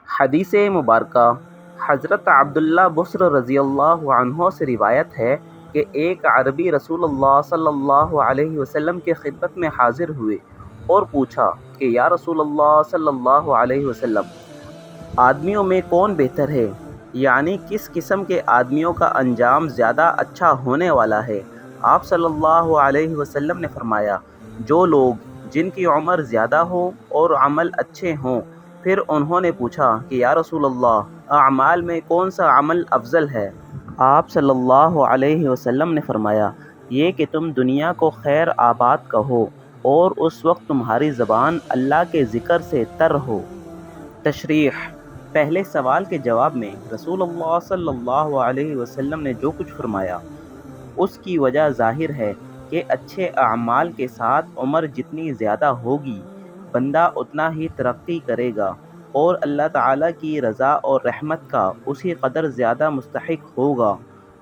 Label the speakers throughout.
Speaker 1: حدیث مبارکہ حضرت عبداللہ بصر رضی اللہ عنہ سے روایت ہے کہ ایک عربی رسول اللہ صلی اللہ علیہ وسلم کے خدمت میں حاضر ہوئے اور پوچھا کہ یا رسول اللہ صلی اللہ علیہ وسلم، آدمیوں میں کون بہتر ہے؟ یعنی کس قسم کے آدمیوں کا انجام زیادہ اچھا ہونے والا ہے؟ آپ صلی اللہ علیہ وسلم نے فرمایا، جو لوگ جن کی عمر زیادہ ہو اور عمل اچھے ہوں۔ پھر انہوں نے پوچھا کہ یا رسول اللہ، اعمال میں کون سا عمل افضل ہے؟ آپ صلی اللہ علیہ وسلم نے فرمایا، یہ کہ تم دنیا کو خیر آباد کہو اور اس وقت تمہاری زبان اللہ کے ذکر سے تر ہو۔ تشریح: پہلے سوال کے جواب میں رسول اللہ صلی اللہ علیہ وسلم نے جو کچھ فرمایا اس کی وجہ ظاہر ہے کہ اچھے اعمال کے ساتھ عمر جتنی زیادہ ہوگی، بندہ اتنا ہی ترقی کرے گا اور اللہ تعالیٰ کی رضا اور رحمت کا اسی قدر زیادہ مستحق ہوگا۔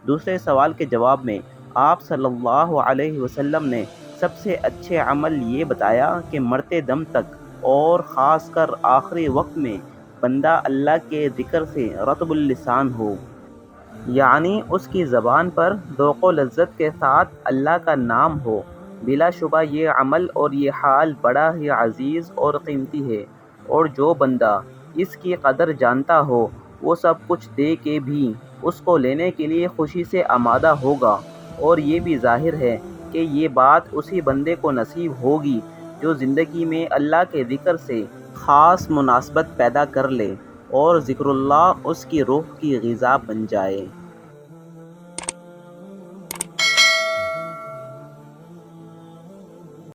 Speaker 1: دوسرے سوال کے جواب میں آپ صلی اللہ علیہ وسلم نے سب سے اچھے عمل یہ بتایا کہ مرتے دم تک اور خاص کر آخری وقت میں بندہ اللہ کے ذکر سے رطب اللسان ہو، یعنی اس کی زبان پر ذوق و لذت کے ساتھ اللہ کا نام ہو۔ بلا شبہ یہ عمل اور یہ حال بڑا ہی عزیز اور قیمتی ہے، اور جو بندہ اس کی قدر جانتا ہو وہ سب کچھ دے کے بھی اس کو لینے کے لیے خوشی سے آمادہ ہوگا۔ اور یہ بھی ظاہر ہے کہ یہ بات اسی بندے کو نصیب ہوگی جو زندگی میں اللہ کے ذکر سے خاص مناسبت پیدا کر لے اور ذکر اللہ اس کی روح کی غذا بن جائے۔